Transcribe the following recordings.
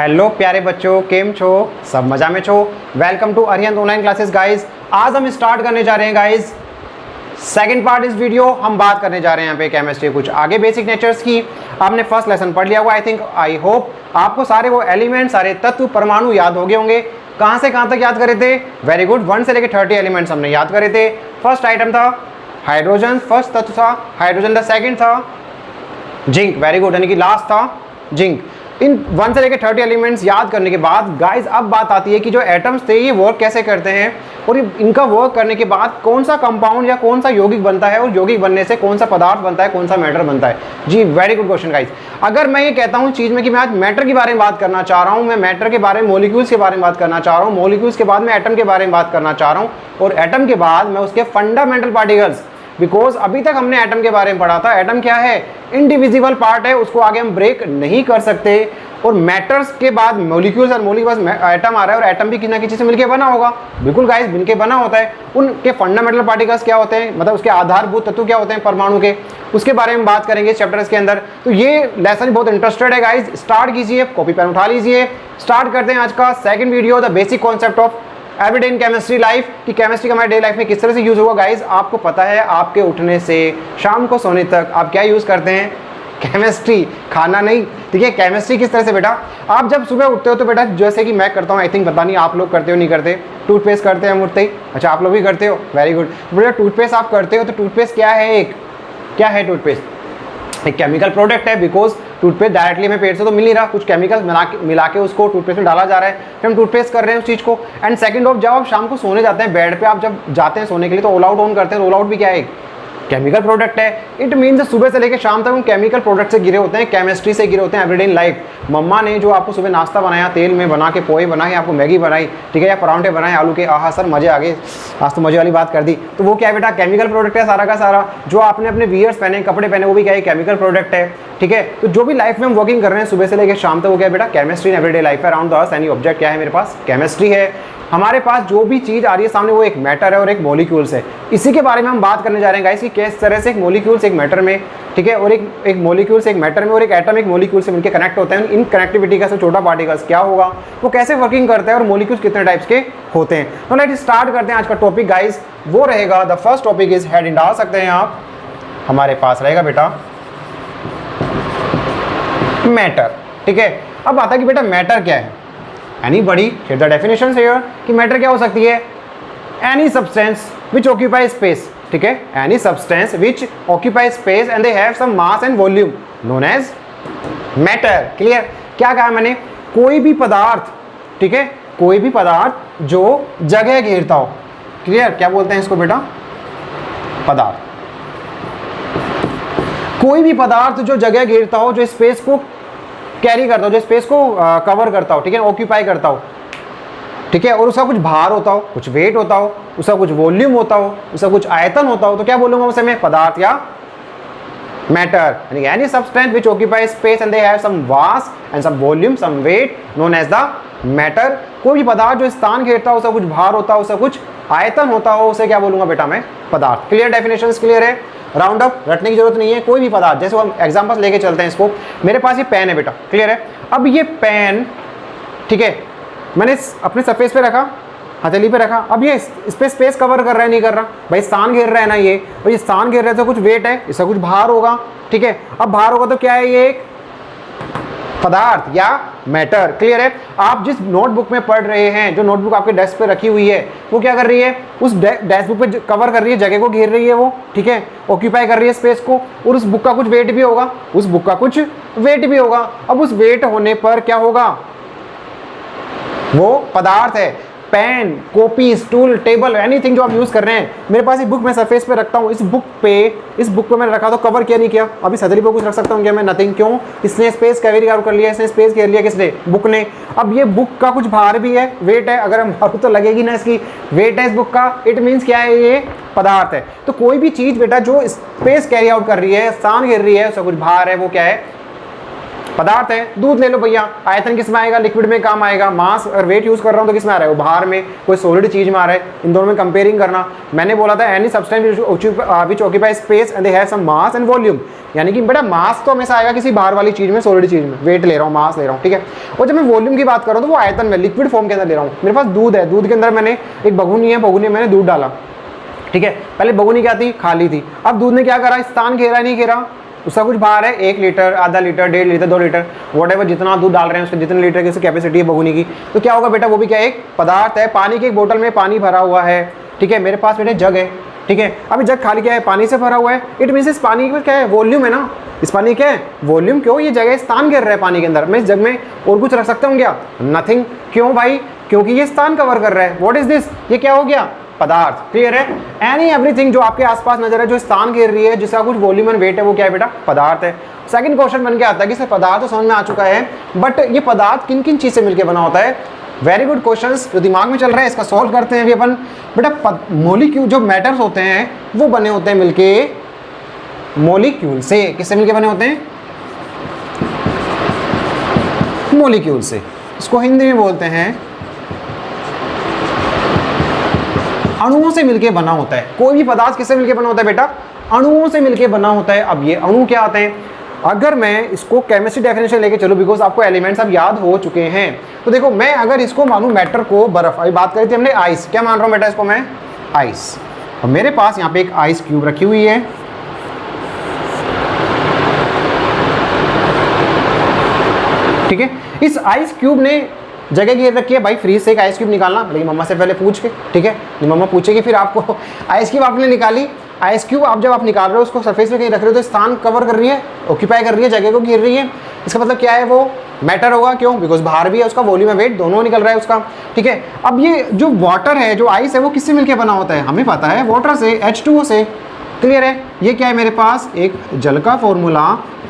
Hello प्यारे बच्चों, केम छो? सब मजा में छो? Welcome to Arihant online classes guys. आज हम स्टार्ट करने जा रहे हैं गाइज सेकंड पार्ट इस वीडियो। हम बात करने जा रहे हैं यहाँ पे केमिस्ट्री कुछ आगे बेसिक नेचर्स की। आपने फर्स्ट लेसन पढ़ लिया हुआ, आई होप आपको सारे वो एलिमेंट, सारे तत्व, परमाणु याद हो गए होंगे। कहाँ से कहाँ तक याद करे थे? वेरी गुड, 1 से लेकर 30 एलिमेंट्स हमने याद करे थे। फर्स्ट आइटम था हाइड्रोजन, फर्स्ट तत्व था हाइड्रोजन, द सेकेंड था जिंक, वेरी गुड, यानी कि लास्ट था जिंक। इन 1 से लेकर 30 एलिमेंट्स याद करने के बाद गाइज अब बात आती है कि जो एटम्स थे ये वर्क कैसे करते हैं और इनका वर्क करने के बाद कौन सा कंपाउंड या कौन सा यौगिक बनता है और यौगिक बनने से कौन सा पदार्थ बनता है, कौन सा मैटर बनता है। जी वेरी गुड क्वेश्चन गाइज। अगर मैं ये कहता हूँ चीज़ में कि मैं आज मैटर के बारे में बात करना चाह रहा हूँ, मैं मैटर के बारे में मॉलिक्यूल्स के बारे में बात करना चाह रहा हूँ, मॉलिक्यूल्स के बाद मैं एटम के बारे में बात करना चाह रहा हूँ और एटम के बाद मैं उसके फंडामेंटल पार्टिकल्स, बिकॉज अभी तक हमने एटम के बारे में पढ़ा था। एटम क्या है? इनडिविजिबल पार्ट है, उसको आगे हम ब्रेक नहीं कर सकते। और मैटर्स के बाद मॉलिक्यूल्स और मॉलिक्यूल्स एटम आ रहा है और एटम भी किसी ना किसी से मिलकर बना होगा। बिल्कुल गाइस, मिलकर बना होता है। उनके फंडामेंटल पार्टिकल्स क्या होते हैं, मतलब उसके आधारभूत तत्व क्या होते हैं परमाणु के, उसके बारे में बात करेंगे इस चैप्टर्स के अंदर। तो ये लेसन बहुत इंटरेस्टेड है गाइस। स्टार्ट कीजिए, कॉपी पेन उठा लीजिए, स्टार्ट करते हैं आज का second video, the basic concept of everyday in chemistry life. कि केमिस्ट्री का हमारे डे लाइफ में किस तरह से यूज होगा। गाइज आपको पता है, आपके उठने से शाम को सोने तक आप क्या यूज करते हैं? केमिस्ट्री, खाना नहीं। ठीक है, केमिस्ट्री किस तरह से बेटा, आप जब सुबह उठते हो तो बेटा जैसे कि मैं करता हूँ, आई थिंक पता नहीं आप लोग करते हो नहीं करते, टूथपेस्ट करते हैं हम उठते ही। अच्छा, आप लोग भी करते हो, वेरी गुड। बेटा टूथपेस्ट आप करते हो तो टूथपेस्ट क्या है? क्या है टूथपेस्ट? एक केमिकल प्रोडक्ट है, बिकॉज टूथपेस्ट डायरेक्टली हमें पेट से तो मिल नहीं रहा, कुछ केमिकल मिला के उसको टूथपेस्ट में डाला जा रहा है, फिर हम टूथपेस्ट कर रहे हैं उस चीज़ को। एंड सेकंड ऑफ, जब आप शाम को सोने जाते हैं बेड पे, आप जब जाते हैं सोने के लिए तो ऑल आउट ऑन करते हैं। ऑल आउट भी क्या है? केमिकल प्रोडक्ट है। इट मीन्स सुबह से लेकर शाम तक हम केमिकल प्रोडक्ट से गिरे होते हैं, केमिस्ट्री से गिरे होते हैं एवरीडे इन लाइफ। मम्मा ने जो आपको सुबह नाश्ता बनाया, तेल में बना के पोहे बनाए, आपको मैगी बनाई, ठीक है, या परांठे बनाए आलू के, आहा सर मजे आ गए, आज तो मजे वाली बात कर दी। तो वो क्या है बेटा? केमिकल प्रोडक्ट है सारा का सारा। जो आपने अपने वियर्स पहने, कपड़े पहने, वो भी क्या है? केमिकल प्रोडक्ट है। ठीक है, तो जो भी लाइफ में हम वर्किंग कर रहे हैं सुबह से लेकर शाम तक, वो क्या है बेटा? केमिस्ट्री इन एवरीडे लाइफ है। Around the earth any object क्या है मेरे पास? केमिस्ट्री है। हमारे पास जो भी चीज़ आ रही है सामने, वो एक मैटर है और एक मॉलिक्यूल्स है। इसी के बारे में हम बात करने जा रहे हैं गाइस कि किस तरह से एक मॉलिक्यूल्स एक मैटर में, ठीक है, और एक मॉलिक्यूल्स एक मैटर में और एक एटम एक मॉलिक्यूल से मिलकर कनेक्ट होते हैं। इन कनेक्टिविटी का छोटा पार्टिकल्स क्या होगा, वो कैसे वर्किंग करता है और मॉलिक्यूल्स कितने टाइप्स के होते हैं। तो लेट्स स्टार्ट करते हैं आज का टॉपिक गाइस। वो रहेगा, the first topic is, heading डाल सकते हैं आप, हमारे पास रहेगा बेटा मैटर। ठीक है, अब आता है कि बेटा मैटर क्या है। Anybody share the definitions here कि मैटर क्या हो सकती है? Any substance which occupies space, ठीक है, any substance which occupies space and they have some mass and volume known as matter। Clear? क्या कहा मैंने? कोई भी पदार्थ, ठीक है, कोई भी पदार्थ जो जगह घेरता हो। क्लियर? क्या बोलते हैं इसको बेटा? पदार्थ। कोई भी पदार्थ जो जगह घेरता हो, जो स्पेस को कैरी करता हो, जो स्पेस को कवर करता हो, ठीक है, ऑक्यूपाई करता हो, ठीक है, और उसका कुछ भार होता हो, कुछ वेट होता हो, उसका कुछ वॉल्यूम होता हो, उसका कुछ आयतन होता हो, तो क्या बोलूंगा उसे मैं? पदार्थ या मैटर। यानी any substance which occupies space and they have some mass and some volume some weight known as the matter. कोई भी पदार्थ जो स्थान घेरता हो, उसका कुछ भार होता हो, उसका कुछ आयतन होता हो, उसे क्या बोलूंगा बेटा मैं? पदार्थ। क्लियर? डेफिनेशन क्लियर है? राउंड अप रटने की जरूरत नहीं है। कोई भी पदार्थ, जैसे हम एग्जांपल्स लेके चलते हैं इसको। मेरे पास ये पेन है बेटा, क्लियर है? अब ये पेन, ठीक है, मैंने अपने सरफेस पे रखा, हथेली पे रखा। अब ये इस पे स्पेस कवर कर रहा है नहीं कर रहा? भाई स्थान घेर रहा है ना ये, और ये स्थान घेर रहा है तो कुछ वेट है, इसका कुछ भार होगा, ठीक है। अब भार होगा तो क्या है? ये एक पदार्थ या मैटर। क्लियर है? आप जिस नोटबुक में पढ़ रहे हैं, जो नोटबुक आपके डेस्क पे रखी हुई है, वो क्या कर रही है? उस डेस्क बुक पे कवर कर रही है, जगह को घेर रही है वो, ठीक है, ऑक्यूपाई कर रही है स्पेस को, और उस बुक का कुछ वेट भी होगा, उस बुक का कुछ वेट भी होगा। अब उस वेट होने पर क्या होगा? वो पदार्थ है। Pen, copy, stool, table, anything जो आप यूज कर रहे हैं। मेरे पास एक बुक मैं सरफेस पे रखता हूँ, इस बुक पे मैंने रखा तो कवर किया नहीं किया? अभी सदरी पे कुछ रख सकता हूँ क्या मैं? नथिंग। क्यों? इसने स्पेस कैरी कर लिया, इसने स्पेस घेर लिया, किसने? बुक ने। अब ये बुक का कुछ भार भी है, वेट है, अगर हम मारू तो लगेगी ना इसकी, वेट है इस बुक का। इट मीन्स क्या है? ये पदार्थ है। तो कोई भी चीज बेटा जो स्पेस कैरी आउट कर रही है, स्थान घेर रही है, उसका कुछ भार है, वो क्या है? पदार्थ है, दूध ले लो भैया, आयतन किस में आएगा, लिक्विड में काम आएगा। मास और वेट यूज कर रहा हूँ तो किस में आ रहा है, वो बाहर में कोई सॉलिड चीज में आ रहा है। इन दोनों में कंपेयरिंग करना, मैंने बोला था any substance which occupy space and they have some mass and volume, यानी कि बेटा मास तो हमेशा आएगा किसी बाहर वाली चीज में, सॉलिड चीज में, वेट ले रहा हूँ, मास ले रहा हूँ, ठीक है। और जब मैं वॉल्यूम की बात कर रहा हूँ तो वो आयतन में, लिक्विड फॉर्म के अंदर ले रहा हूँ। मेरे पास दूध है, दूध के अंदर मैंने एक भगोनी है, भगोनी में मैंने दूध डाला, ठीक है। पहले भगोनी क्या थी, खाली थी। अब दूध ने क्या करा, स्थान घेरा नहीं घेरा, उसका कुछ बाहर है, 1 लीटर, आधा लीटर, 1.5 लीटर, 2 लीटर, वॉटेवर जितना आप दूध डाल रहे हैं उसके जितने लीटर की उसकी कैपेसिटी है भगोनी की, तो क्या होगा बेटा, वो भी क्या एक पदार्थ है। पानी की एक बोतल में पानी भरा हुआ है, ठीक है, मेरे पास बेटे जग है, ठीक है। अभी जग खाली क्या है, पानी से भरा हुआ है, इट मीन्स इस पानी में क्या है, वॉल्यूम है ना, इस पानी क्या है, वॉल्यूम। क्यों, ये जगह स्थान घेर रहा है पानी के अंदर, मैं इस जग में और कुछ रख सकता हूँ क्या, नथिंग। क्यों भाई, क्योंकि ये स्थान कवर कर रहा है। व्हाट इज दिस, ये क्या हो गया, पदार्थ। क्लियर है, एनी एवरीथिंग जो आपके आसपास नजर है, जो स्थान घेर रही है, जिसका कुछ वॉल्यूम एंड वेट है, वो क्या है बेटा, पदार्थ है। सेकंड क्वेश्चन बन के आता है कि सर पदार्थ तो समझ में आ चुका है, बट ये पदार्थ किन किन चीज से मिलकर बना होता है। वेरी गुड क्वेश्चंस जो दिमाग में चल रहा है, इसका सॉल्व करते हैं अभी अपन। बेटा मॉलिक्यूल जो मैटर्स होते हैं वो बने होते हैं मिलके मॉलिक्यूल से। किससे मिलके बने होते हैं, मॉलिक्यूल से। इसको हिंदी में बोलते हैं अणुओं से मिलके बना होता है। कोई भी पदार्थ किससे मिलके बना होता है बेटा, अणुओं से मिलके बना होता है। अब ये अणु क्या आते हैं, अगर मैं इसको केमिस्ट्री डेफिनेशन लेके चलूं, बिकॉज आपको एलिमेंट्स अब याद हो चुके हैं, तो देखो मैं अगर इसको मानूं मैटर को बर्फ, अभी बात करी थी हमने आइस, क्या मान रहा हूं बेटा इसको मैं, आइस। और मेरे पास यहाँ पे एक आइस क्यूब रखी हुई है, ठीक है। इस आइस क्यूब ने जगह घेर रखी है, भाई फ्रीज से एक आइस क्यूब निकालना, लेकिन मम्मा से पहले पूछ के, ठीक है, मम्मा पूछेगी फिर आपको। आइस क्यूब आपने निकाली, आइस क्यूब आप जब आप निकाल रहे हो उसको सरफेस पे कहीं रख रहे हो तो स्थान कवर कर रही है, ऑक्यूपाई कर रही है, जगह को घेर रही है। इसका मतलब क्या है, वो मैटर होगा। क्यों, बिकॉज बाहर भी है, उसका वॉल्यूम है, वेट दोनों निकल रहा है उसका, ठीक है। अब ये जो वाटर है, जो आइस है, वो किससे मिलकर बना होता है, हमें पता है, वाटर से, H2O से। क्लियर है, ये क्या है मेरे पास, एक जल का फॉर्मूला,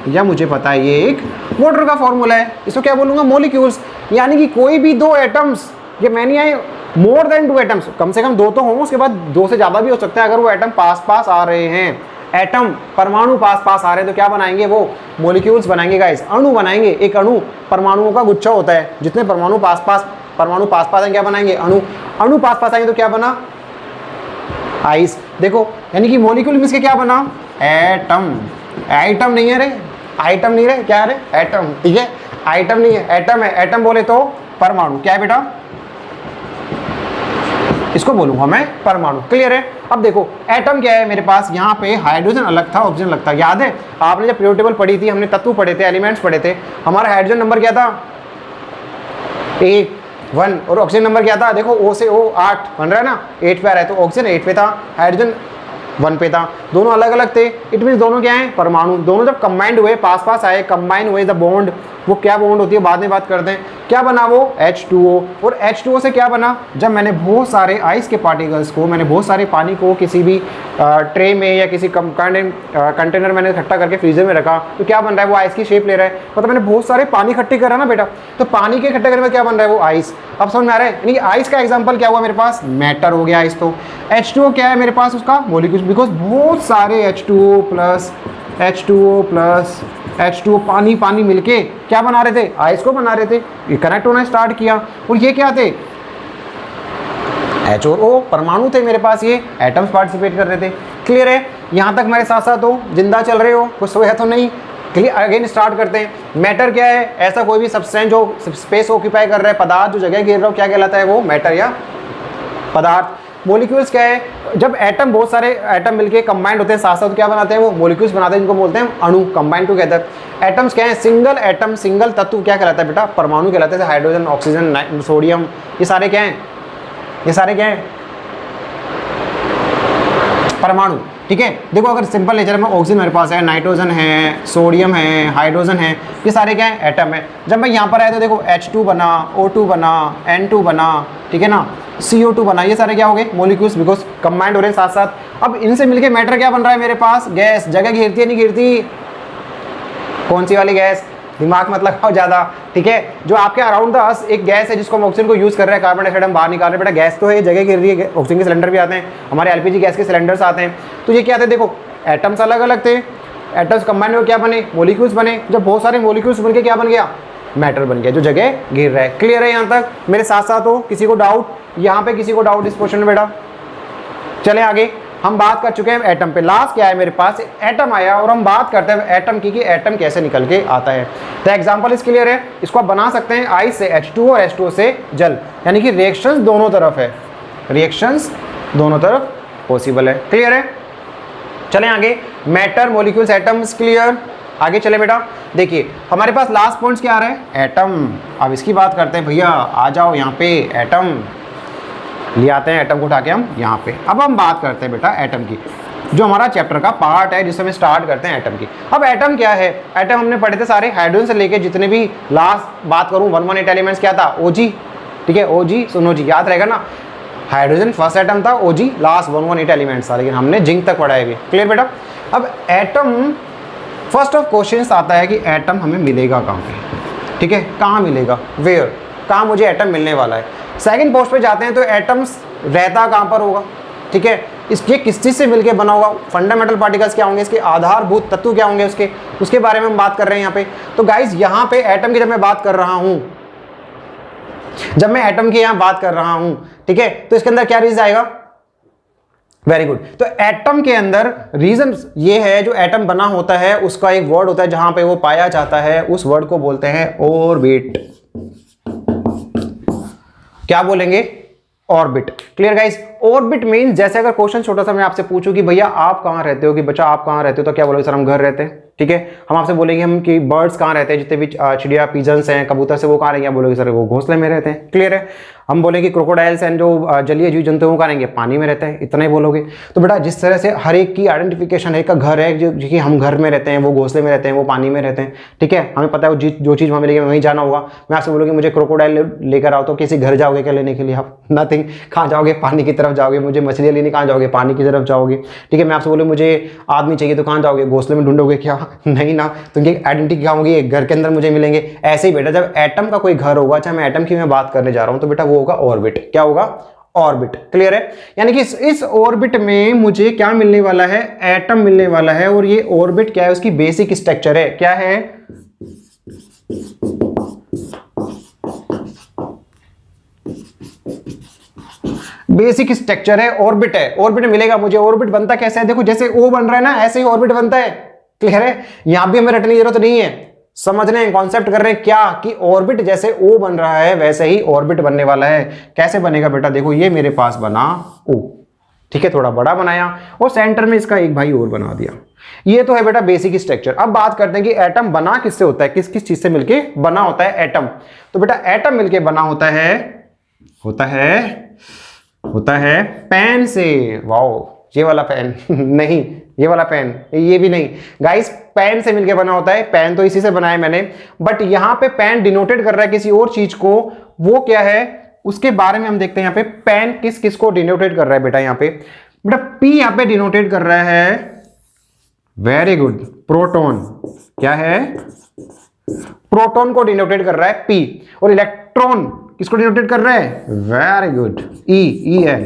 या मुझे पता है ये एक वाटर का फॉर्मूला है। इसको क्या बोलूंगा, मॉलिक्यूल्स। यानी कि कोई भी 2 एटम्स, ये मैंने आए मोर देन 2 एटम्स, कम से कम 2 तो हों, उसके बाद 2 से ज़्यादा भी हो सकते हैं। अगर वो एटम पास पास आ रहे हैं, एटम परमाणु पास पास आ रहे हैं, तो क्या बनाएंगे, वो मॉलिक्यूल्स बनाएंगे गाइस, अणु बनाएंगे। एक अणु परमाणुओं का गुच्छा होता है, जितने परमाणु पास पास हैं, क्या बनाएंगे, अणु। अणु पास पास आएंगे तो क्या बना, आइस। देखो यानी कि मॉलिक्यूल मींस के क्या बना, एटम। आइटम नहीं है रे, आइटम नहीं रे, क्या है, एटम, ठीक है, आइटम नहीं है, एटम है। एटम बोले तो परमाणु, क्या है बेटा, इसको बोलूंगा मैं परमाणु। क्लियर है। अब देखो एटम क्या है मेरे पास, यहाँ पे हाइड्रोजन अलग था, ऑक्सीजन अलग था। याद है आपने जब पीरियोडिक टेबल पढ़ी थी, हमने तत्व पढ़े थे, एलिमेंट्स पढ़े थे, हमारा हाइड्रोजन नंबर क्या था, 1 और ऑक्सीजन नंबर क्या था, देखो O से O 8 बन रहा है ना, 8 पे आ रहा है, तो ऑक्सीजन 8 पे था, हाइड्रोजन 1 पे था। दोनों अलग अलग थे, इट मीन दोनों क्या है, परमाणु। दोनों जब कंबाइंड हुए, पास पास आए, कंबाइन हुए, द बॉन्ड, वो क्या बॉन्ड होती है बाद में बात करते हैं। क्या बना वो, H2O। और H2O से क्या बना, जब मैंने बहुत सारे आइस के पार्टिकल्स को, मैंने बहुत सारे पानी को किसी भी ट्रे में या किसी कंटेनर मैंने इकट्ठा करके फ्रीजर में रखा, तो क्या बन रहा है, वो आइस की शेप ले रहा है। मतलब मैंने बहुत सारे पानी इकट्ठे करा ना बेटा, तो पानी के इकट्ठे करने में क्या बन रहा है, वो आइस। अब समझ में आ रहा है, यानी कि आइस का एग्जाम्पल क्या हुआ मेरे पास, मैटर हो गया आइस। तो H2O क्या है मेरे पास, उसका मॉलिक्यूल, बिकॉज बहुत सारे H2O प्लस H2O पानी पानी मिलके क्या बना रहे थे, आइस को बना रहे थे। ये कनेक्ट होना स्टार्ट किया, और ये क्या थे, H और O परमाणु थे मेरे पास, ये एटम्स पार्टिसिपेट कर रहे थे। क्लियर है, यहाँ तक मेरे साथ साथ हो, जिंदा चल रहे हो, कुछ सोया तो नहीं। क्लियर, अगेन स्टार्ट करते हैं। मैटर क्या है, ऐसा कोई भी सब्सटेंस जो स्पेस ऑक्यूपाई कर रहा है, पदार्थ जो जगह घेर रहा हो, क्या कहलाता है, वो मैटर या पदार्थ। मॉलिक्यूल्स क्या है, जब एटम, बहुत सारे एटम मिलके कंबाइंड होते हैं साथ साथ, क्या बनाते हैं, वो मॉलिक्यूल्स बनाते हैं, जिनको बोलते हैं अणु, कंबाइंड टुगेदर। एटम्स क्या है, सिंगल एटम, सिंगल तत्व क्या कहलाता है बेटा, परमाणु कहलाते हैं। हाइड्रोजन, ऑक्सीजन, सोडियम, ये सारे क्या हैं, ये सारे क्या हैं, परमाणु। ठीक है, देखो अगर सिंपल नेचर में ऑक्सीजन मेरे पास है, नाइट्रोजन है, सोडियम है, हाइड्रोजन है, ये सारे क्या है, एटम है। जब मैं यहाँ पर आया तो देखो H2 बना, O2 बना, N2 बना, ठीक है ना, CO2 बना, ये सारे क्या हो गए, मॉलिक्यूल्स, बिकॉज कंबाइंड हो रहे हैं साथ साथ। अब इनसे मिलके मैटर क्या बन रहा है मेरे पास, गैस। जगह घेरती है नहीं घेरती, कौन सी वाली गैस, दिमाग मत लगाओ ज़्यादा, ठीक है। जो आपके अराउंड द अर्थ एक गैस है जिसको हम ऑक्सीजन को यूज़ कर रहे हैं, कार्बन डाइऑक्साइड हम बाहर निकाल रहे हैं, बेटा गैस तो है, जगह गिर रही है। ऑक्सीजन के सिलेंडर भी आते हैं, हमारे LPG गैस के सिलेंडर्स आते हैं। तो ये क्या थे, देखो एटम्स अलग अलग थे, एटम्स कंबाइन हो क्या बने, मॉलिक्यूल्स बने। जब बहुत सारे मॉलिक्यूल्स बन के क्या बन गया, मैटर बन गया जो जगह घेर रहा है। क्लियर है यहाँ तक मेरे साथ साथ हो? किसी को डाउट यहाँ पे, किसी को डाउट इस क्वेश्चन में बेटा? चले आगे, हम बात कर चुके हैं एटम पे। लास्ट क्या है मेरे पास, एटम आया और हम बात करते हैं एटम की कि एटम कैसे निकल के आता है। तो एग्जांपल इस क्लियर है, इसको आप बना सकते हैं आइस से H2 और H2 से जल, यानी कि रिएक्शंस दोनों तरफ है, रिएक्शंस दोनों तरफ पॉसिबल है। क्लियर है? चलें आगे, मैटर, मॉलिक्यूल्स, एटम्स। क्लियर? आगे चले बेटा, देखिए हमारे पास लास्ट पॉइंट्स क्या आ रहे हैं, एटम। अब इसकी बात करते हैं भैया, आ जाओ यहाँ पे, एटम ले आते हैं, एटम को उठा के हम यहाँ पे। अब हम बात करते हैं बेटा एटम की, जो हमारा चैप्टर का पार्ट है जिससे हम स्टार्ट करते हैं एटम की। अब एटम क्या है, एटम हमने पढ़े थे सारे, हाइड्रोजन से लेके जितने भी, लास्ट बात करूँ 118 एलिमेंट्स क्या था, OG, ठीक है, OG सुनो जी, याद रहेगा ना, हाइड्रोजन फर्स्ट एटम था, OG लास्ट 118 एलिमेंट्स था, लेकिन हमने जिंक तक पढ़ा है। क्लियर बेटा? अब एटम, फर्स्ट ऑफ क्वेश्चन आता है कि एटम हमें मिलेगा कहाँ पे, ठीक है, कहाँ मिलेगा, वेयर, कहाँ मुझे एटम मिलने वाला है। सेकंड पोस्ट पे जाते हैं तो एटम्स रहता कहाँ पर होगा, ठीक है, इसके किस चीज़ से मिलके बना होगा, फंडामेंटल पार्टिकल्स क्या होंगे, इसके आधारभूत तत्व क्या होंगे उसके बारे में हम बात कर रहे हैं यहाँ पे। तो गाइज यहाँ पे एटम की जब मैं बात कर रहा हूँ, जब मैं एटम की यहाँ बात कर रहा हूँ, ठीक है, तो इसके अंदर क्या रीजन आएगा, वेरी गुड। तो एटम के अंदर रीजन ये है, जो एटम बना होता है उसका एक वर्ड होता है जहां पे वो पाया जाता है, उस वर्ड को बोलते हैं ऑर्बिट। क्या बोलेंगे, orbit. Clear guys? Orbit means, जैसे अगर क्वेश्चन छोटा सा मैं आपसे पूछूं कि भैया आप कहां रहते हो, कि बच्चा आप कहां रहते हो, तो क्या बोलोगे, सर हम घर रहते हैं, ठीक है। हम आपसे बोलेंगे हम कि बर्ड्स कहाँ रहते हैं, जितने भी चिड़िया, पिजन्स हैं, कबूतर से, वो कहाँ रहेंगे, बोलोगे सर वो घोंसले में रहते हैं। क्लियर है? हम बोलेंगे क्रोकोडाइल्स एंड जो जलीय जीव जंतु वो कहाँ रहेंगे, पानी में रहते हैं, इतना ही बोलोगे। तो बेटा जिस तरह से हर एक की आइडेंटिफिकेशन है, एक का घर है जो कि हम घर में रहते हैं, वो घोंसले में रहते हैं, वो पानी में रहते हैं, ठीक है, हमें पता है जो चीज़ हमें लेके वहीं जाना होगा। मैं आपसे बोलूँगी मुझे क्रोकोडाइल लेकर आओ, तो किसी घर जाओगे क्या लेने के लिए आप, नथिंग। कहाँ जाओगे, पानी की तरफ जाओगे। मुझे मछलियाँ लेने कहाँ जाओगे, पानी की तरफ जाओगे, ठीक है। मैं आपसे बोलूँ मुझे आदमी चाहिए, तो कहाँ जाओगे, घोंसले में ढूंढोगे क्या, नहीं ना। तो उनकी आइडेंटिटी क्या होगी, एक घर के अंदर मुझे मिलेंगे। ऐसे ही बेटा जब एटम का कोई घर होगा, चाहे मैं एटम की मैं बात करने जा रहा हूं, तो बेटा वो होगा ऑर्बिट। क्या होगा, ऑर्बिट। क्लियर है? यानी कि इस ऑर्बिट में मुझे क्या मिलने वाला है, एटम मिलने वाला है। और ये ऑर्बिट क्या है, उसकी बेसिक स्ट्रक्चर है, क्या है, बेसिक स्ट्रक्चर है, ऑर्बिट है। ऑर्बिट मिलेगा मुझे। ऑर्बिट बनता कैसे है, देखो जैसे ओ बन रहा है ना, ऐसे ही ऑर्बिट बनता है। क्लियर है? यहां भी हमें रटने की जरूरत नहीं है, समझ रहे हैं, कॉन्सेप्ट कर रहे हैं क्या, कि ऑर्बिट जैसे ओ बन रहा है वैसे ही ऑर्बिट बनने वाला है। कैसे बनेगा बेटा, देखो ये मेरे पास बना ओ, ठीक है, थोड़ा बड़ा बनाया और सेंटर में इसका एक भाई और बना दिया। ये तो है बेटा बेसिक स्ट्रक्चर। अब बात करते हैं कि एटम बना किससे होता है, किस किस चीज से मिलके बना होता है एटम। तो बेटा एटम मिलके बना होता है पेन से। वाओ, ये वाला पेन नहीं, ये वाला पेन, ये भी नहीं गाइस, पेन से मिलके बना होता है। पेन तो इसी से बनाया मैंने, बट यहां पे पेन डिनोटेड कर रहा है किसी और चीज को, वो क्या है उसके बारे में हम देखते हैं। यहां पे पेन किस किस को डिनोटेड कर रहा है बेटा, यहां पे बेटा पी यहां पे डिनोटेड कर रहा है, वेरी गुड, प्रोटॉन। क्या है, प्रोटॉन को डिनोटेड कर रहा है पी। और इलेक्ट्रॉन किसको डिनोटेड कर रहा है, very good, e l,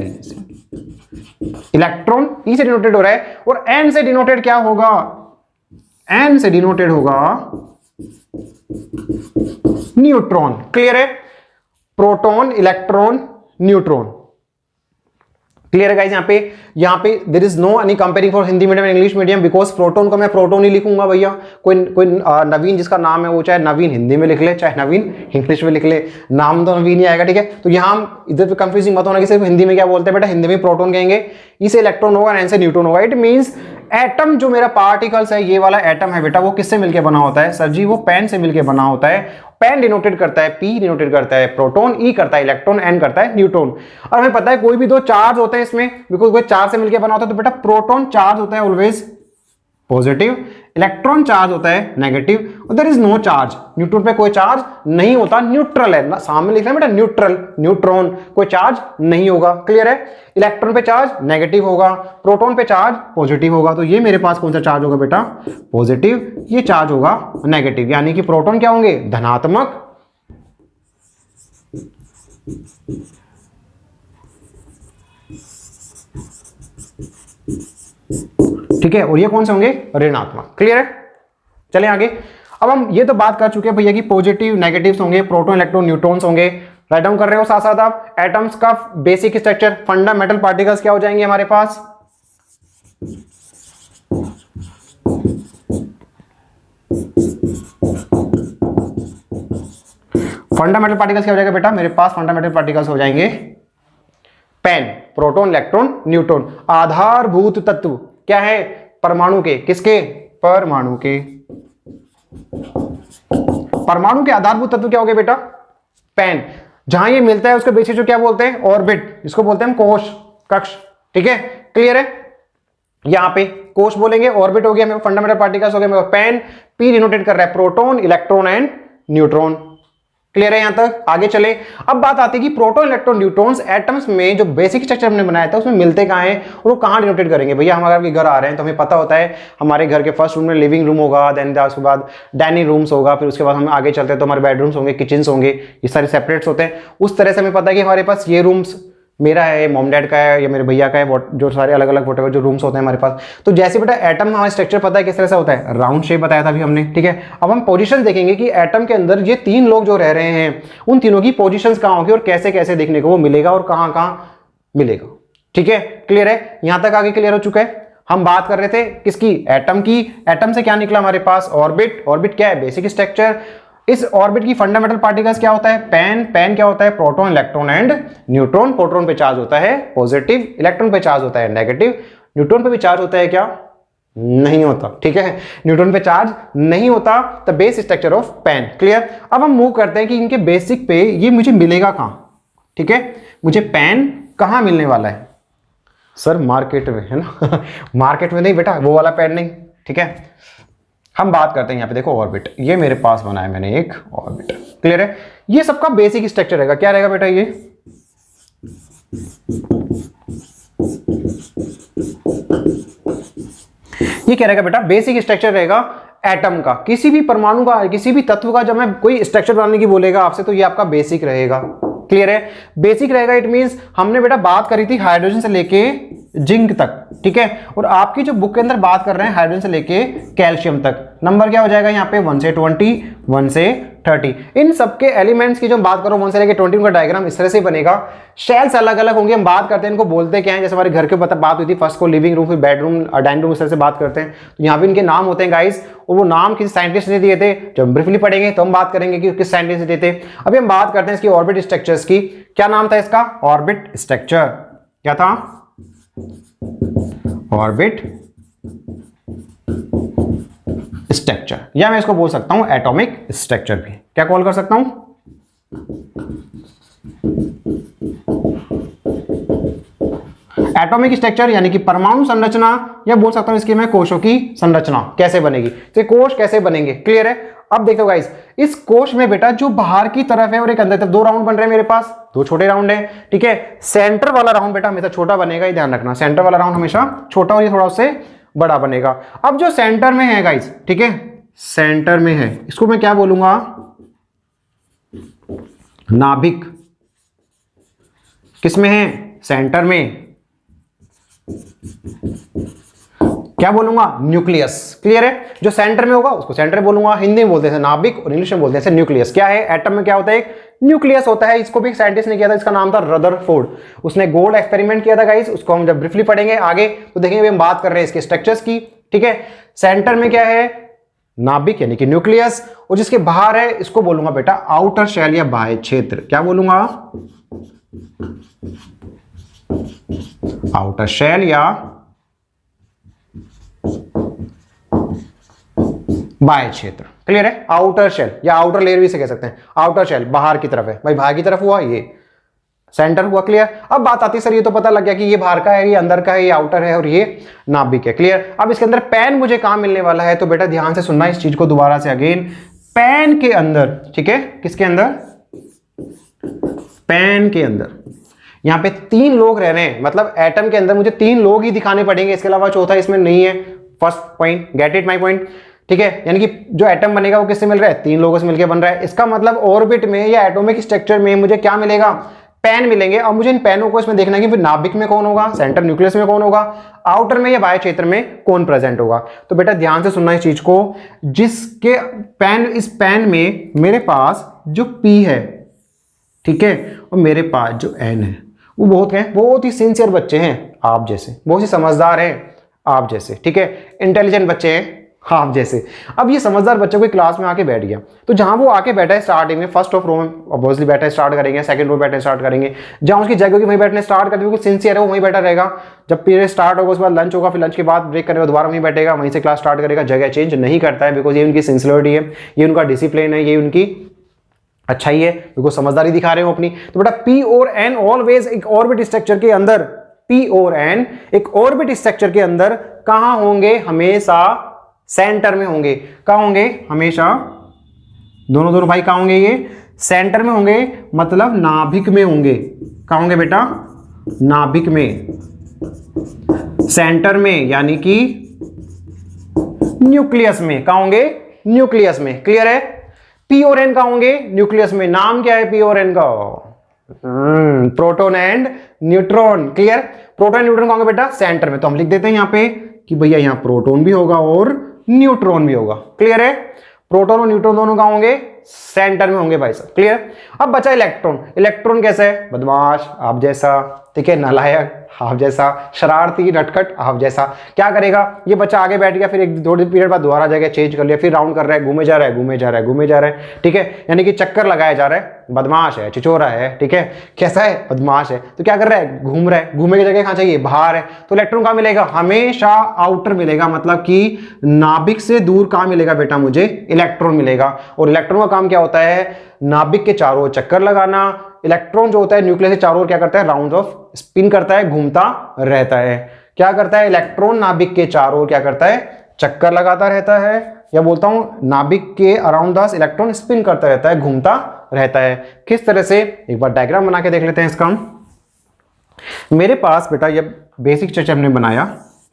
electron e से डिनोटेड हो रहा है। और एन से डिनोटेड क्या होगा, एन से डिनोटेड होगा न्यूट्रॉन। क्लियर है? Proton, electron, neutron. क्लियर है गाइस? यहाँ पे there is no any comparing for Hindi medium and English medium, because proton को मैं प्रोटॉन ही लिखूंगा भैया। कोई नवीन जिसका नाम है वो चाहे नवीन हिंदी में लिख ले, चाहे नवीन इंग्लिश में लिख ले, नाम तो नवीन ही आएगा, ठीक है। तो यहाँ हम इधर पे कंफ्यूजिंग मत होना कि सिर्फ हिंदी में क्या बोलते हैं बेटा, हिंदी में प्रोटॉन कहेंगे, ई से इलेक्ट्रॉन होगा, एन से न्यूट्रॉन होगा। इट मीन्स एटम जो मेरा पार्टिकल्स है, ये वाला एटम है बेटा, वो किससे मिलके बना होता है, सर जी वो पेन से मिलके बना होता है। पेन डिनोटेड करता है पी, डिनोटेड करता है प्रोटॉन, ई करता है इलेक्ट्रॉन, एन करता है न्यूट्रॉन। और हमें पता है कोई भी दो चार्ज होते हैं इसमें, बिकॉज कोई चार्ज से मिलके बना होता है, तो बेटा प्रोटॉन चार्ज होता है ऑलवेज पॉजिटिव, इलेक्ट्रॉन चार्ज होता है नेगेटिव, और there is no charge, neutron पे कोई चार्ज नहीं होता, न्यूट्रल है ना, सामने लिखना है बेटा न्यूट्रल, न्यूट्रॉन कोई चार्ज नहीं होगा। क्लियर है? इलेक्ट्रॉन पे चार्ज नेगेटिव होगा, प्रोटॉन पे चार्ज पॉजिटिव होगा। तो ये मेरे पास कौन सा चार्ज होगा बेटा, पॉजिटिव, ये चार्ज होगा नेगेटिव, यानी कि प्रोटॉन क्या होंगे, धनात्मक, ठीक है, और ये कौन से होंगे, ऋणात्मक। क्लियर है, चलें आगे। अब हम ये तो बात कर चुके हैं भैया कि पॉजिटिव नेगेटिव्स होंगे, प्रोटॉन इलेक्ट्रॉन न्यूट्रॉन्स होंगे। राइट डाउन कर रहे हो साथ साथ आप। एटम्स का बेसिक स्ट्रक्चर, फंडामेंटल पार्टिकल्स क्या हो जाएंगे हमारे पास, फंडामेंटल पार्टिकल्स क्या हो जाएगा बेटा मेरे पास, फंडामेंटल पार्टिकल्स हो जाएंगे पेन, प्रोटॉन इलेक्ट्रॉन न्यूट्रॉन। आधारभूत तत्व क्या है, परमाणु के, किसके, परमाणु के। परमाणु के आधारभूत तत्व क्या हो गए बेटा, पेन। जहां ये मिलता है उसके बेसिस को क्या बोलते हैं, ऑर्बिट, जिसको बोलते हैं हम कोश, कक्ष। ठीक है, क्लियर है, यहां पे कोश बोलेंगे, ऑर्बिट हो गया मेरे फंडामेंटल पार्टिकल्स हो गए, पेन, पी डिनोटेट कर रहा है proton electron and neutron. Clear है यहां तक, आगे चले। अब बात आती है कि प्रोटॉन इलेक्ट्रॉन न्यूट्रॉन्स एटम्स में जो बेसिक स्ट्रक्चर हमने बनाया था उसमें मिलते कहां हैं और वो कहां डिनोटेट करेंगे। भैया हम अगर घर आ रहे हैं तो हमें पता होता है हमारे घर के फर्स्ट रूम में लिविंग रूम होगा, देन उसके बाद डाइनिंग रूम्स होगा, फिर उसके बाद हम आगे चलते हैं तो हमारे बेडरूम्स होंगे, किचन्स होंगे, ये सारे सेपरेट्स होते हैं। उस तरह से हमें पता है कि हमारे पास ये रूम्स मेरा है, मॉम डैड का है या मेरे भैया का है, जो सारे अलग अलग वोटेवर जो रूम्स होते हैं हमारे पास। तो जैसे बेटा एटम हमारा स्ट्रक्चर पता है किस तरह से होता है, राउंड शेप बताया था अभी हमने। ठीक है, अब हम पोजीशन देखेंगे कि एटम के अंदर ये तीन लोग जो रह रहे हैं उन तीनों की पोजीशंस कहां होगी और कैसे कैसे देखने को वो मिलेगा और कहां कहां मिलेगा। ठीक है, क्लियर है, यहां तक आगे क्लियर हो चुका है। हम बात कर रहे थे किसकी, एटम की। एटम से क्या निकला हमारे पास, ऑर्बिट। ऑर्बिट क्या है, बेसिक स्ट्रक्चर। इस ऑर्बिट की फंडामेंटल पार्टिकल्स क्या होता है, पेन। पेन क्या होता है, proton electron and neutron. Proton पे चार्ज होता है पॉजिटिव, इलेक्ट्रॉन पे चार्ज होता है नेगेटिव, न्यूट्रॉन पे भी चार्ज होता है क्या, नहीं होता। ठीक है, न्यूट्रॉन पे चार्ज नहीं होता। The base structure of pen. Clear. अब हम मूव करते हैं कि इनके बेसिक पे ये मुझे मिलेगा कहां। ठीक है, मुझे पेन कहां मिलने वाला है, सर मार्केट में, है ना मार्केट में नहीं बेटा, वो वाला पेन नहीं। ठीक है, हम बात करते हैं यहाँ पे देखो ऑर्बिट, ये मेरे पास बनाया मैंने एक ऑर्बिट। क्लियर है, ये सबका बेसिक स्ट्रक्चर रहेगा, क्या रहेगा बेटा, ये क्या रहेगा बेटा, बेसिक स्ट्रक्चर रहेगा एटम का, किसी भी परमाणु का, किसी भी तत्व का। जब मैं कोई स्ट्रक्चर बनाने की बोलेगा आपसे तो ये आपका बेसिक रहेगा। क्लियर है, बेसिक रहेगा। इट मींस हमने बेटा बात करी थी हाइड्रोजन से लेके जिंक तक। ठीक है, और आपकी जो बुक के अंदर बात कर रहे हैं हाइड्रोजन से लेके कैल्शियम तक। नंबर क्या हो जाएगा यहाँ पे, 1 से 20, 1 से 30। इन सबके एलिमेंट्स की जो बात करो 1 से लेके 20 का डायग्राम इस तरह से बनेगा। शेल्स अलग अलग होंगे, हम बात करते हैं इनको बोलते क्या है, जैसे हमारे घर के बात हुई थी, फर्स्ट को लिविंग रूम, फिर बेडरूम, डाइनिंग रूम, इस तरह से बात करते हैं। तो यहाँ पे इनके नाम होते हैं गाइस, और वो नाम किसी साइंटिस्ट ने दिए थे। जब हम ब्रीफली पढ़ेंगे तो हम बात करेंगे कि किस साइंटिस्ट ने दिए थे। अभी हम बात करते हैं इसकी ऑर्बिट स्ट्रक्चर्स की। क्या नाम था इसका, ऑर्बिट स्ट्रक्चर। क्या था, ऑर्बिट स्ट्रक्चर, या मैं इसको बोल सकता हूं एटॉमिक स्ट्रक्चर भी। क्या कॉल कर सकता हूं, एटॉमिक स्ट्रक्चर, यानी कि परमाणु संरचना, या बोल सकता हूं इसकी मैं कोशों की संरचना कैसे बनेगी, तो कोश कैसे बनेंगे। क्लियर है। अब देखो गाइस, इस कोश में बेटा जो बाहर की तरफ है और एक अंदर तरफ, दो राउंड बन रहे हैं मेरे पास, दो छोटे राउंड है। ठीक है, सेंटर वाला राउंड बेटा हमेशा छोटा बनेगा, ये ध्यान रखना, सेंटर वाला राउंड हमेशा छोटा और ये थोड़ा उससे बड़ा बनेगा। अब जो सेंटर में है गाइस, ठीक है, सेंटर में है, इसको मैं क्या बोलूंगा, नाभिक। किसमें है, सेंटर में, क्या बोलूंगा, न्यूक्लियस। क्लियर है, जो सेंटर में होगा उसको सेंटर बोलूंगा, हिंदी में बोलते हैं नाभिक और इंग्लिश में बोलते हैं न्यूक्लियस। क्या है, एटम में क्या होता है, एक न्यूक्लियस होता है। इसको भी एक साइंटिस्ट ने किया था, इसका नाम था रदरफोर्ड। उसने गोल्ड एक्सपेरिमेंट किया था गाइस, उसको हम जब ब्रीफली पढ़ेंगे आगे तो देखेंगे। हम बात कर रहे हैं इसके स्ट्रक्चर्स की। ठीक है, सेंटर में क्या है, नाभिक यानी कि न्यूक्लियस, और जिसके बाहर है इसको बोलूंगा बेटा आउटर शेल या बाह्य क्षेत्र। क्या बोलूंगा, आउटर शेल या बाह्य क्षेत्र। क्लियर है, आउटर शेल या आउटर लेयर भी से कह सकते हैं। आउटर शेल बाहर की तरफ है भाई, बाहर की तरफ हुआ, ये सेंटर हुआ। क्लियर। अब बात आती है सर ये तो पता लग गया कि ये बाहर का है, ये अंदर का है, ये आउटर है और ये नाभिक है। क्लियर। अब इसके अंदर पेन मुझे कहां मिलने वाला है, तो बेटा ध्यान से सुनना इस चीज को दोबारा से अगेन। पेन के अंदर, ठीक है, किसके अंदर, पेन के अंदर। यहां पे 3 लोग रह रहे हैं, मतलब एटम के अंदर मुझे 3 लोग ही दिखाने पड़ेंगे, इसके अलावा चौथा इसमें नहीं है। First point, get it my point. ठीक है, यानी कि जो एटम बनेगा वो किससे मिल रहा है, 3 लोगों से मिलकर बन रहा है। इसका मतलब ऑर्बिट में या एटॉमिक स्ट्रक्चर में मुझे क्या मिलेगा, पेन मिलेंगे। अब मुझे इन पेनों को इसमें देखना है कि फिर नाभिक में कौन होगा, सेंटर न्यूक्लियस में कौन होगा, आउटर में या बाह्य क्षेत्र में कौन प्रेजेंट होगा। तो बेटा ध्यान से सुनना इस चीज को, जिसके पेन, इस पेन में मेरे पास जो P है, ठीक है, और मेरे पास जो N है, वो बहुत ही सिंसियर बच्चे हैं आप जैसे, बहुत ही समझदार हैं आप जैसे, ठीक है, इंटेलिजेंट बच्चे हैं आप जैसे। अब ये समझदार बच्चों की क्लास में आके बैठ गया, तो जहां वो आके बैठा है स्टार्टिंग में, फर्स्ट ऑफ रो में ऑब्वियसली बैठा स्टार्ट करेंगे, सेकंड रो बैठे स्टार्ट करेंगे, जहां उसकी जगह की वहीं बैठने स्टार्ट कर, सिंसियर है वो वहीं बैठा रहेगा। जब पीरियड स्टार्ट होगा उसके बाद लंच होगा, फिर लंच के बाद ब्रेक करेगा, दोबारा वहीं बैठेगा, वहीं से क्लास स्टार्ट करेगा, जगह चेंज नहीं करता है, बिकॉज ये उनकी सिंसियरिटी है, ये उनका डिसिप्लिन है, ये उनकी अच्छाई है, बिकॉज समझदारी दिखा रहे हो अपनी। तो बेटा P और N ऑलवेज एक ऑर्बिट स्ट्रक्चर के अंदर, P और N एक ऑर्बिट स्ट्रक्चर के अंदर कहां होंगे, हमेशा सेंटर में होंगे। कहां होंगे, हमेशा दोनों भाई कहां होंगे, ये सेंटर में होंगे, मतलब नाभिक में होंगे। कहां होंगे बेटा, नाभिक में, सेंटर में, यानी कि न्यूक्लियस में। कहां होंगे, न्यूक्लियस में। क्लियर है। P और N कहां होंगे, न्यूक्लियस में। नाम क्या है P और N का, proton and neutron. Clear. Proton neutron कहां होंगे बेटा, सेंटर में। तो हम लिख देते हैं यहां पे कि भैया यहां प्रोटॉन भी होगा और न्यूट्रॉन भी होगा। क्लियर है। प्रोटॉन और न्यूट्रॉन दोनों कहां होंगे, सेंटर में होंगे भाई साहब। क्लियर। अब बचा इलेक्ट्रॉन। इलेक्ट्रॉन कैसे है, बदमाश आप जैसा, ठीक है, नालायक आप जैसा, शरारती नटखट आप जैसा। क्या करेगा, ये बच्चा आगे बैठ गया, फिर एक थोड़ी पीरियड बाद दोबारा जगह चेंज कर लिया, फिर राउंड कर रहा है, घूमे जा रहा है, घूमे जा रहा है, घूमे जा रहा है, ठीक है, यानी कि चक्कर लगाया जा रहा है। बदमाश है, चिचोरा है, ठीक है, कैसा है, बदमाश है। तो क्या कर रहा है, घूम रहा है। घूमे की जगह कहां चाहिए, बाहर है। तो इलेक्ट्रॉन कहां मिलेगा, हमेशा आउटर मिलेगा, मतलब कि नाभिक से दूर कहां मिलेगा बेटा, मुझे इलेक्ट्रॉन मिलेगा। और इलेक्ट्रॉन का काम क्या होता है, नाभिक के चारों ओर चक्कर लगाना। इलेक्ट्रॉन जो होता है न्यूक्लियस के चारों ओर क्या करता है, राउंड ऑफ स्पिन करता है, घूमता रहता है। क्या करता है, इलेक्ट्रॉन नाभिक के चारों ओर क्या करता है, चक्कर लगाता रहता है, या बोलता हूं नाभिक के अराउंड द इलेक्ट्रॉन स्पिन करता रहता है, घूमता रहता है। किस तरह से, एक बार डायग्राम बना के देख लेते हैं इसका। मेरे पास बेटा ये बेसिक स्ट्रक्चर हमने बनाया,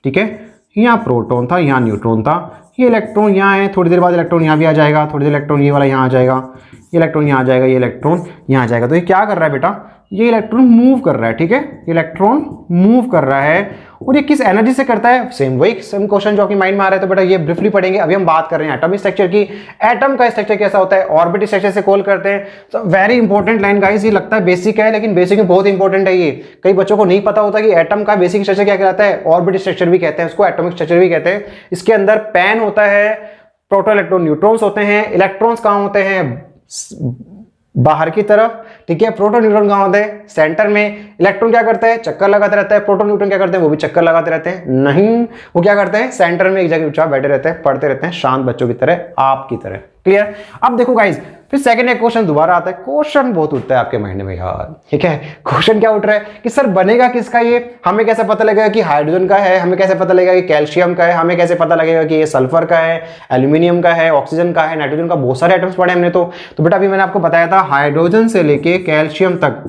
ठीक है, यहाँ प्रोटॉन था, यहाँ न्यूट्रॉन था, ये इलेक्ट्रॉन यहाँ है, थोड़ी देर बाद इलेक्ट्रॉन यहाँ भी आ जाएगा, थोड़ी देर इलेक्ट्रॉन ये वाला यहाँ आ जाएगा, ये इलेक्ट्रॉन यहाँ आ जाएगा, ये इलेक्ट्रॉन यहाँ आ जाएगा। तो ये क्या कर रहा है बेटा, ये इलेक्ट्रॉन मूव कर रहा है, ठीक है, इलेक्ट्रॉन मूव कर रहा है। और ये किस एनर्जी से करता है, सेम क्वेश्चन जो आपकी माइंड में आ रहा है। तो बेटा ये ब्रीफली पढ़ेंगे। अभी हम बात कर रहे हैं एटॉमिक स्ट्रक्चर की। एटम का स्ट्रक्चर कैसा होता है, ऑर्बिट स्ट्रक्चर से कॉल करते हैं। तो वेरी इंपॉर्टेंट लाइन गाइस, ये लगता है बेसिक है, लेकिन बेसिक में बहुत इंपॉर्टेंट है ये। कई बच्चों को नहीं पता होता कि एटम का बेसिक स्ट्रक्चर क्या कहलाता है, ऑर्बिट स्ट्रक्चर भी कहते हैं उसको, एटॉमिक स्ट्रक्चर भी कहते हैं। इसके अंदर पेन होता है, प्रोटॉन इलेक्ट्रॉन न्यूट्रॉन्स होते हैं। इलेक्ट्रॉन्स कहां होते हैं, बाहर की तरफ, ठीक है। प्रोटॉन न्यूट्रॉन कहां होते हैं, सेंटर में। इलेक्ट्रॉन क्या करता है, चक्कर लगाते रहता है। प्रोटॉन न्यूट्रॉन क्या करते हैं, वो भी चक्कर लगाते रहते हैं। नहीं, वो क्या करते हैं, सेंटर में एक जगह चुपचाप बैठे रहते हैं, पढ़ते रहते हैं, शांत बच्चों की तरह, आपकी तरह। क्लियर। अब देखो गाइस, फिर सेकंड एक क्वेश्चन दोबारा आता है। क्वेश्चन बहुत उठता है आपके माइंड में यार, ठीक है। क्वेश्चन क्या उठ रहा है कि सर बनेगा किसका ये, हमें कैसे पता लगेगा कि हाइड्रोजन का है, हमें कैसे पता लगेगा कि कैल्शियम का है, हमें कैसे पता लगेगा कि ये सल्फर का है, एल्यूमिनियम का है, ऑक्सीजन का है, नाइट्रोजन का, बहुत सारे एटम्स पढ़े हमने। तो बेटा अभी मैंने आपको बताया था हाइड्रोजन से लेके कैल्शियम तक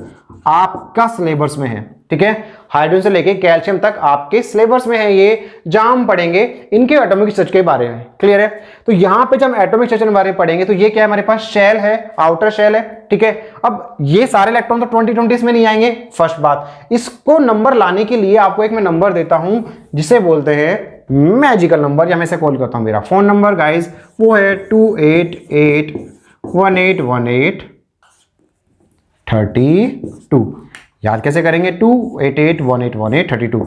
आपका सिलेबस में है, ठीक है। हाइड्रोजन से लेके कैल्शियम तक आपके सिलेबस में है ये, जहां हम पढ़ेंगे इनके एटॉमिक स्ट्रक्चर के बारे में। क्लियर है। तो यहां पे जब हम एटॉमिक स्ट्रक्चर के बारे में पढ़ेंगे तो ये क्या है, हमारे पास शेल है, आउटर शेल है, ठीक है। अब ये सारे इलेक्ट्रॉन तो 20 में नहीं आएंगे, फर्स्ट बात। इसको नंबर लाने के लिए आपको एक मैं नंबर देता हूं जिसे बोलते हैं मैजिकल नंबर, या मैं इसे कॉल करता हूं मेरा फोन नंबर गाइज, वो है 2881832। याद कैसे करेंगे, 288181832।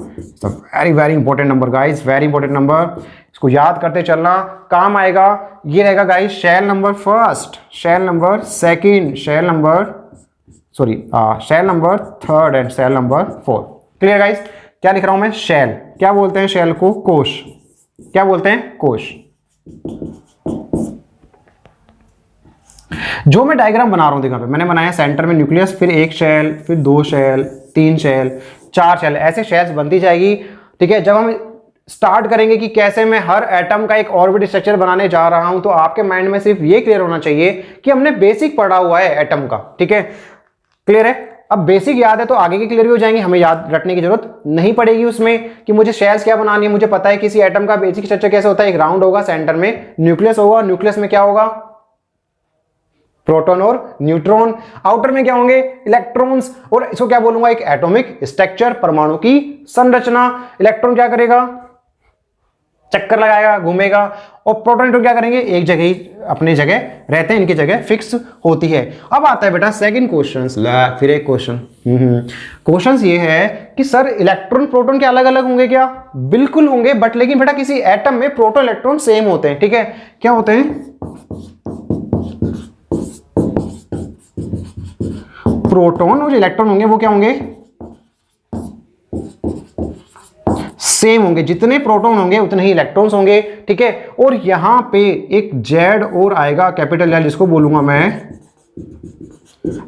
Very very important number guys, very important number. इसको याद करते चलना, काम आएगा। ये रहेगा guys shell number first, shell number second, shell number third and shell number 4। Clear guys. क्या लिख रहा हूं मैं, शेल। क्या बोलते हैं शेल को, कोश। क्या बोलते हैं, कोश। जो मैं डायग्राम बना रहा हूं, देखो पे मैंने बनाया सेंटर में न्यूक्लियस, फिर एक शेल, फिर 2 शेल, 3 शेल, 4 शेल, ऐसे शेल्स बनती जाएगी, ठीक है। जब हम स्टार्ट करेंगे कि कैसे मैं हर एटम का एक ऑर्बिट स्ट्रक्चर बनाने जा रहा हूं, तो आपके माइंड में सिर्फ ये क्लियर होना चाहिए कि हमने बेसिक पढ़ा हुआ है एटम का, ठीक है। क्लियर है। अब बेसिक याद है तो आगे के क्लियर भी हो जाएंगे, हमें याद रखने की जरूरत नहीं पड़ेगी उसमें कि मुझे शेल्स क्या बनानी है। मुझे पता है किसी एटम का बेसिक स्ट्रक्चर कैसे होता है, एक राउंड होगा, सेंटर में न्यूक्लियस होगा, न्यूक्लियस में क्या होगा, प्रोटॉन और न्यूट्रॉन। आउटर में क्या होंगे? इलेक्ट्रॉन्स। और इसको क्या बोलूंगा? एक एटॉमिक स्ट्रक्चर, परमाणु की संरचना। इलेक्ट्रॉन क्या करेगा? चक्कर लगाएगा, घूमेगा। और प्रोटॉन न्यूट्रॉन क्या करेंगे? एक जगह ही अपनी जगह रहते हैं, इनकी जगह फिक्स होती है। अब आता है बेटा सेकंड क्वेश्चन। फिर एक क्वेश्चन। क्वेश्चन ये है कि सर इलेक्ट्रॉन प्रोटॉन के अलग अलग होंगे क्या? बिल्कुल होंगे, बट लेकिन बेटा किसी एटम में प्रोटॉन इलेक्ट्रॉन सेम होते हैं। ठीक है, क्या होते हैं? प्रोटॉन और इलेक्ट्रॉन होंगे वो क्या होंगे? सेम होंगे। जितने प्रोटॉन होंगे उतने ही इलेक्ट्रॉन्स होंगे। ठीक है, और यहां पे एक जेड और आएगा, कैपिटल एल, जिसको बोलूंगा मैं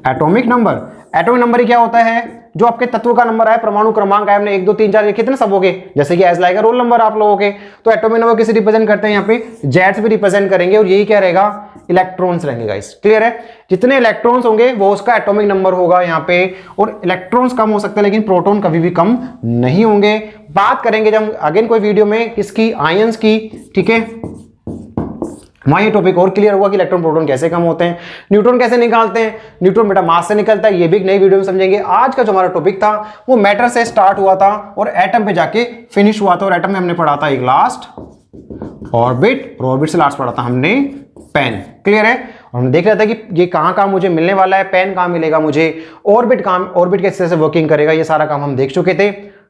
एटॉमिक नंबर। एटॉमिक नंबर ही क्या होता है? जो आपके तत्व का नंबर है, परमाणु क्रमांक है, हमने 1 2 3 4 कितने सब हो गए, जैसे कि एज लाइक रोल नंबर आप लोगों के। तो एटॉमिक नंबर किसे रिप्रेजेंट करते हैं? यहाँ पे जेड से भी रिप्रेजेंट करेंगे, और यही क्या रहेगा? इलेक्ट्रॉन्स रहेंगे गाइस। क्लियर है? जितने इलेक्ट्रॉन्स होंगे वो उसका एटॉमिक नंबर होगा यहाँ पे। और इलेक्ट्रॉन्स कम हो सकते हैं लेकिन प्रोटॉन कभी भी कम नहीं होंगे। बात करेंगे जब अगेन कोई वीडियो में किसकी? आयंस की। ठीक है, वहां ये टॉपिक और क्लियर होगा कि इलेक्ट्रॉन प्रोटॉन कैसे कम होते हैं, न्यूट्रॉन कैसे निकालते हैं। न्यूट्रॉन बेटा मास से निकलता है, ये भी एक नई वीडियो में समझेंगे। आज का जो हमारा टॉपिक था वो मैटर से स्टार्ट हुआ था और एटम पे जाके फिनिश हुआ था। और एटम में हमने पढ़ा था एक लास्ट ऑर्बिट, और ऑर्बिट से लास्ट पढ़ा था हमने पेन। क्लियर है? और हम देख रहे थे कि ये कहां मुझे मिलने वाला है, पेन कहां मिलेगा मुझे, ऑर्बिट ऑर्बिट किस तरह से वर्किंग करेगा, ये सारा काम हम देख चुके थे।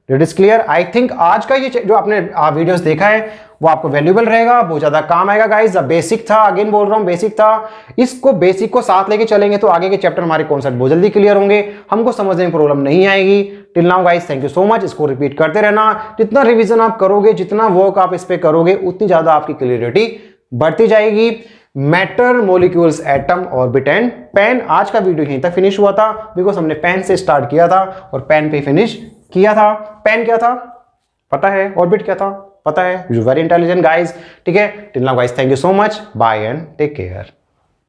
It is clear. I think आज का ये जो आपने वीडियोस देखा है वो आपको वैल्यूएबल रहेगा, बहुत ज्यादा काम आएगा गाइस। बेसिक था, अगेन बोल रहा हूं बेसिक था। इसको बेसिक को साथ लेके चलेंगे तो आगे के चैप्टर हमारे कॉन्सेप्ट बहुत जल्दी क्लियर होंगे, हमको समझने में प्रॉब्लम नहीं आएगी। Till now guys, thank you so much. इसको रिपीट करते रहना। जितना रिविजन आप करोगे, जितना वर्क आप इस पे करोगे, उतनी ज्यादा आपकी क्लियरिटी बढ़ती जाएगी। Matter, molecules, atom, orbit and pen. आज का वीडियो यहीं तक फिनिश हुआ था बिकॉज हमने पेन से स्टार्ट किया था और पेन पे फिनिश किया था। पेन क्या था पता है? ऑर्बिट क्या था पता है? You very intelligent guys. ठीक है, till now guys, thank you so much, bye and take care.